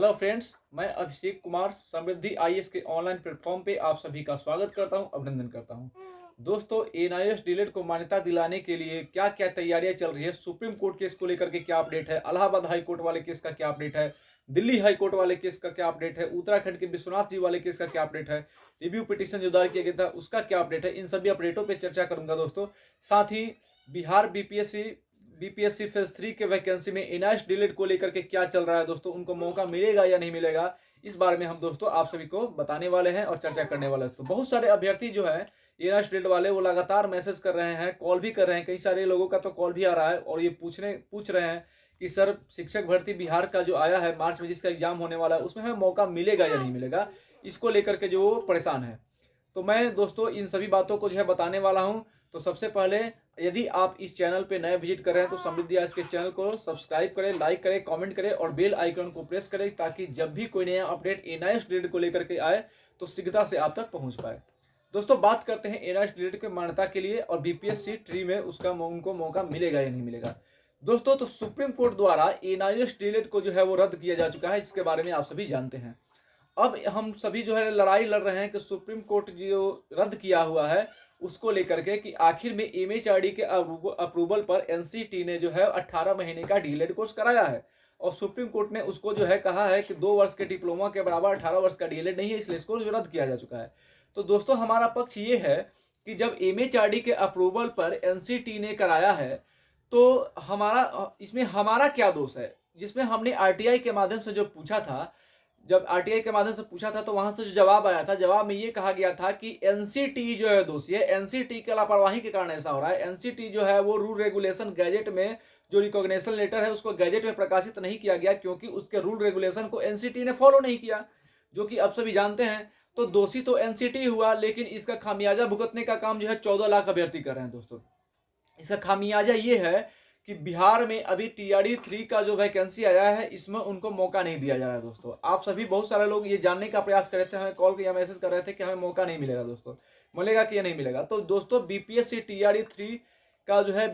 Hello friends, मैं अभिषेक कुमार समृद्धि IAS के online platform पे आप सभी का स्वागत करता हूं, अभिनंदन करता हूं। दोस्तों, एनआईएएस डीएलएड को मान्यता दिलाने के लिए क्या क्या तैयारियां चल रही है, सुप्रीम कोर्ट केस को लेकर के क्या अपडेट है, इलाहाबाद हाई कोर्ट वाले केस का क्या अपडेट है, दिल्ली हाई कोर्ट वाले केस का क्या अपडेट है, उत्तराखंड के विश्वनाथ जी वाले केस का क्या अपडेट है, रिव्यू पिटीशन जो दायर किया गया था उसका क्या अपडेट है, इन सभी अपडेटों पर चर्चा करूंगा दोस्तों। साथ ही बिहार बीपीएससी फेज 3 के वैकेंसी में एनआईएएस डीएलएड को लेकर के क्या चल रहा है दोस्तों, उनको मौका मिलेगा या नहीं मिलेगा, इस बारे में हम दोस्तों आप सभी को बताने वाले हैं और चर्चा करने वाले हैं। तो बहुत सारे अभ्यर्थी जो है एनआईएएस डीएलएड वाले वो लगातार मैसेज कर रहे हैं, कॉल भी कर रहे हैं, कई सारे लोगों का तो कॉल भी आ रहा है और ये पूछ रहे हैं कि सर शिक्षक भर्ती बिहार का जो आया है मार्च में जिसका एग्जाम होने वाला है उसमें हमें मौका मिलेगा या नहीं मिलेगा, इसको लेकर के जो परेशान है। तो मैं दोस्तों इन सभी बातों को जो है बताने वाला हूं। तो सबसे पहले यदि आप इस चैनल पे नए विजिट कर रहे हैं तो समृद्धि आज के चैनल को सब्सक्राइब करें, लाइक करें, कमेंट करें और बेल आइकन को प्रेस करें ताकि जब भी कोई नया अपडेट एनआईएएस डीएलएड को लेकर के आए तो शीघ्रता से आप तक पहुंच पाए। दोस्तों, बात करते हैं एनआईएएस डीएलएड की मान्यता के लिए और बीपीएससी ट्री में उनको मौका मिलेगा या नहीं मिलेगा। दोस्तों, तो सुप्रीम कोर्ट द्वारा एनआईएएस डीएलएड को जो है वो रद्द किया जा चुका है, इसके बारे में आप सभी जानते हैं। अब हम सभी जो है लड़ाई लड़ रहे हैं कि सुप्रीम कोर्ट जो रद्द किया हुआ है उसको लेकर के कि आखिर में एमएचआरडी के अप्रूवल पर एनसीटी ने जो है 18 महीने का डीएलएड कोर्स कराया है और सुप्रीम कोर्ट ने उसको जो है कहा है कि 2 वर्ष के डिप्लोमा के बराबर 18 वर्ष का डीएलएड नहीं है, इसलिए इसको रद्द किया जा चुका है। तो दोस्तों, हमारा पक्ष ये है कि जब एमएचआरडी के अप्रूवल पर एनसीटी ने कराया है तो इसमें हमारा क्या दोष है, जिसमें हमने आरटीआई के माध्यम से जो पूछा था, जब आरटीआई के माध्यम से पूछा था तो वहां से जो जवाब आया था, जवाब में ये कहा गया था कि एनसीटी जो है दोषी है, एनसीटी के लापरवाही के कारण ऐसा हो रहा है। एनसीटी जो है वो रूल रेगुलेशन गैजेट में जो रिकॉग्निशन लेटर है उसको गैजेट में प्रकाशित नहीं किया गया क्योंकि उसके रूल रेगुलेशन को एनसीटी ने फॉलो नहीं किया, जो कि आप सभी जानते हैं। तो दोषी तो एनसीटी हुआ, लेकिन इसका खामियाजा भुगतने का काम जो है 14 लाख अभ्यर्थी कर रहे हैं। दोस्तों, इसका खामियाजा ये है कि बिहार में अभी टीआरडी 3 का जो वैकेंसी आया है इसमें उनको मौका नहीं दिया जा रहा है। दोस्तों, आप सभी बहुत सारे लोग ये जानने का प्रयास कर रहे थे, हमें कॉल या मैसेज कर रहे थे कि हमें मौका नहीं मिलेगा। दोस्तों, मिलेगा कि नहीं मिलेगा? तो दोस्तों, बीपीएससी टीआरडी 3 का जो है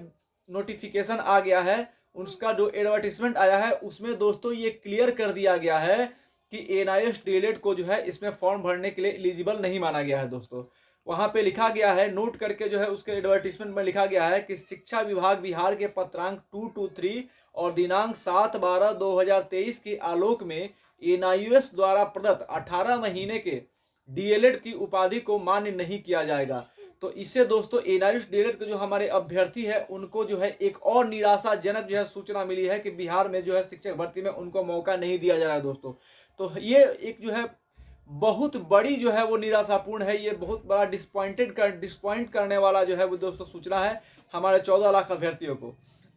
नोटिफिकेशन आ गया है, उसका जो एडवर्टीजमेंट आया है उसमें दोस्तों ये क्लियर कर दिया गया है कि एनआईएएस डीएलएड को जो है इसमें फॉर्म भरने के लिए एलिजिबल नहीं माना गया है। दोस्तों, वहां पे लिखा गया है, नोट करके जो है उसके एडवर्टीजमेंट में लिखा गया है कि शिक्षा विभाग बिहार के पत्रांक 223 और दिनांक 7/12/2023 के आलोक में एनआईएएस द्वारा प्रदत्त 18 महीने के डीएलएड की उपाधि को मान्य नहीं किया जाएगा। तो इससे दोस्तों एनआईएएस डीएलएड के जो हमारे अभ्यर्थी है उनको जो है एक और निराशाजनक जो है सूचना मिली है कि बिहार में जो है शिक्षक भर्ती में उनको मौका नहीं दिया जा रहा है। दोस्तों, तो ये एक जो है बहुत बड़ी जो है वो निराशापूर्ण है, ये बहुत बड़ा डिसपॉइंट करने वाला जो है वो दोस्तों सूचना है हमारे 14 लाख अभ्यर्थियों को।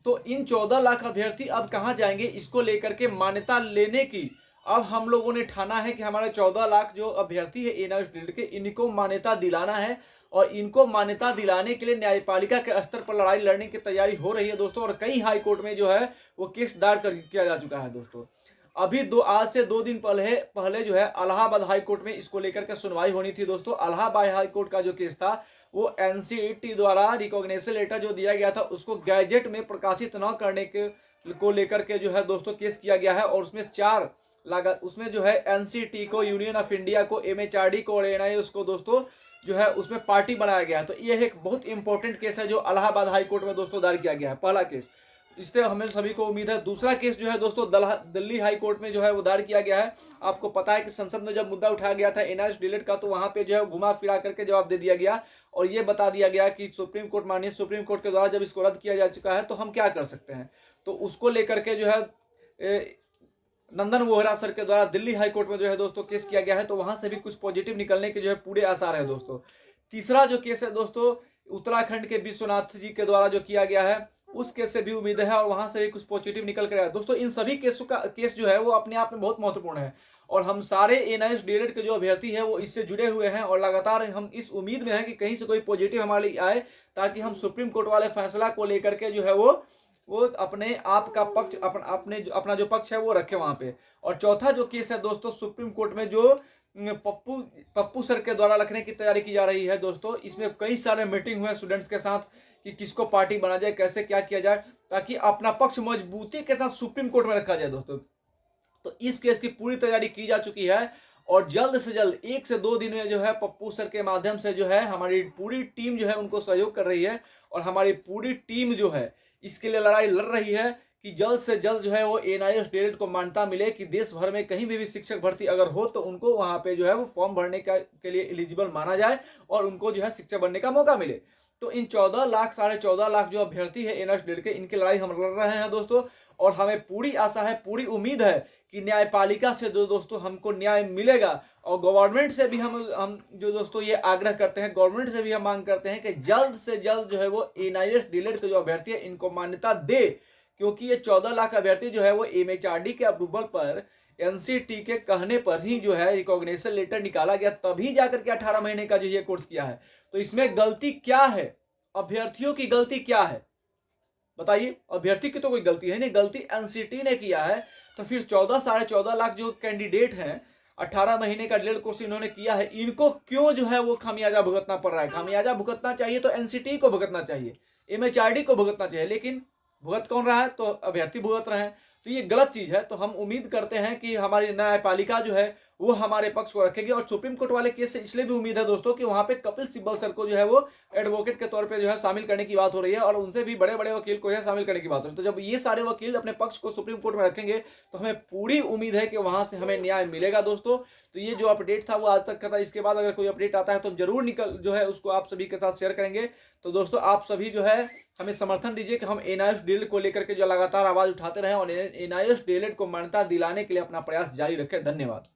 तो इन 14 लाख अभ्यर्थी अब कहाँ जाएंगे, इसको लेकर के मान्यता लेने की अब हम लोगों ने ठाना है कि हमारे 14 लाख जो अभ्यर्थी है एनआईएएस डीएलएड के, इनको मान्यता दिलाना है और इनको मान्यता दिलाने के लिए न्यायपालिका के स्तर पर लड़ाई लड़ने की तैयारी हो रही है दोस्तों। और कई हाई कोर्ट में जो है वो केस दायर किया जा चुका है। दोस्तों, अभी आज से 2 दिन पहले जो है इलाहाबाद हाई कोर्ट में इसको लेकर के सुनवाई होनी थी। दोस्तों, इलाहाबाद हाई कोर्ट का जो केस था वो एनसीटी द्वारा रिकॉग्निशन लेटर जो दिया गया था उसको गैजेट में प्रकाशित न करने को लेकर के जो है दोस्तों केस किया गया है और उसमें जो है एनसीटी को, यूनियन ऑफ इंडिया को, एमएचआरडी को और एनआईएएस को दोस्तों जो है उसमें पार्टी बनाया गया है। तो यह एक बहुत इंपॉर्टेंट केस है जो इलाहाबाद हाई कोर्ट में दोस्तों दायर किया गया है, पहला केस। इससे हमें सभी को उम्मीद है। दूसरा केस जो है दोस्तों दिल्ली हाई कोर्ट में जो है वो दायर किया गया है। आपको पता है कि संसद में जब मुद्दा उठाया गया था एनआईएएस डीएलएड का तो वहां पे जो है घुमा फिरा करके जवाब दे दिया गया और ये बता दिया गया कि माननीय सुप्रीम कोर्ट के द्वारा जब इसको रद्द किया जा चुका है तो हम क्या कर सकते हैं। तो उसको लेकर के जो है नंदन वोहरा सर के द्वारा दिल्ली हाई कोर्ट में जो है दोस्तों केस किया गया है, तो वहां से भी कुछ पॉजिटिव निकलने के जो है पूरे आसार है। दोस्तों, तीसरा जो केस है दोस्तों उत्तराखंड के विश्वनाथ जी के द्वारा जो किया गया है उस केस से भी उम्मीद है और वहां से भी कुछ पॉजिटिव निकल कर आया। दोस्तों, इन सभी केस जो है वो अपने आप में बहुत महत्वपूर्ण है और हम सारे एनआईएएस डीएलएड के जो अभ्यर्थी है वो इससे जुड़े हुए हैं और लगातार हम इस उम्मीद में हैं कि कहीं से कोई पॉजिटिव हमारे लिए आए ताकि हम सुप्रीम कोर्ट वाले फैसला को लेकर के जो है वो अपने आप का पक्ष अपना जो पक्ष है वो रखे वहां पे। और चौथा जो केस है दोस्तों सुप्रीम कोर्ट में जो पप्पू सर के द्वारा रखने की तैयारी की जा रही है। दोस्तों, इसमें कई सारे मीटिंग हुए स्टूडेंट्स के साथ कि किसको पार्टी बना जाए, कैसे क्या किया जाए ताकि अपना पक्ष मजबूती के साथ सुप्रीम कोर्ट में रखा जाए। दोस्तों, तो इस केस की पूरी तैयारी की जा चुकी है और जल्द से जल्द 1 से 2 दिन में जो है पप्पू सर के माध्यम से जो है हमारी पूरी टीम जो है उनको सहयोग कर रही है और हमारी पूरी टीम जो है इसके लिए लड़ाई लड़ रही है कि जल्द से जल्द जो है वो एनआईएस डीएलएड को मान्यता मिले कि देश भर में कहीं भी शिक्षक भर्ती अगर हो तो उनको वहां पे जो है वो फॉर्म भरने के लिए एलिजिबल माना जाए और उनको जो है शिक्षक बनने का मौका मिले। तो इन 14 लाख 14.5 लाख जो अभ्यर्थी है एनआईएस डीएलएड के, इनकी लड़ाई हम लड़ रहे हैं दोस्तों। और हमें पूरी आशा है, पूरी उम्मीद है कि न्यायपालिका से जो दोस्तों हमको न्याय मिलेगा और गवर्नमेंट से भी हम जो दोस्तों ये आग्रह करते हैं, गवर्नमेंट से भी हम मांग करते हैं कि जल्द से जल्द जो है वो एनआईएस डीएलएड के जो अभ्यर्थी है इनको मान्यता दे, क्योंकि ये 14 लाख अभ्यर्थी जो है वो एमएचआरडी के अप्रूवल पर, एनसीटी के कहने पर ही जो है रिकॉग्निशन लेटर निकाला गया, तभी जाकर के 18 महीने का जो ये कोर्स किया है। तो इसमें गलती क्या है, अभ्यर्थियों की गलती क्या है बताइए? अभ्यर्थी की तो कोई गलती है नहीं, गलती एनसीटी ने किया है। तो फिर 14.5 लाख जो कैंडिडेट हैं, 18 महीने का डीएलएड कोर्स इन्होंने किया है, इनको क्यों जो है वो खामियाजा भुगतना पड़ रहा है? खामियाजा भुगतना चाहिए तो एनसीटी को भुगतना चाहिए, एमएचआरडी को भुगतना चाहिए, लेकिन भुगत कौन रहा है? तो अभ्यर्थी भुगत रहे हैं। तो ये गलत चीज है। तो हम उम्मीद करते हैं कि हमारी न्यायपालिका जो है वो हमारे पक्ष को रखेगी। और सुप्रीम कोर्ट वाले केस से इसलिए भी उम्मीद है दोस्तों कि वहां पे कपिल सिब्बल सर को जो है वो एडवोकेट के तौर पे जो है शामिल करने की बात हो रही है और उनसे भी बड़े बड़े वकील को शामिल करने की बात हो रही है। तो जब ये सारे वकील अपने पक्ष को सुप्रीम कोर्ट में रखेंगे तो हमें पूरी उम्मीद है कि वहां से हमें न्याय मिलेगा दोस्तों। तो ये जो अपडेट था वो आज तक का था। इसके बाद अगर कोई अपडेट आता है तो जरूर जो है उसको आप सभी के साथ शेयर करेंगे। तो दोस्तों आप सभी जो है हमें समर्थन दीजिए कि हम एनआईएस डीएलएड को लेकर के जो लगातार आवाज उठाते रहे और एनआईएस डीएलएड को मान्यता दिलाने के लिए अपना प्रयास जारी रखें। धन्यवाद।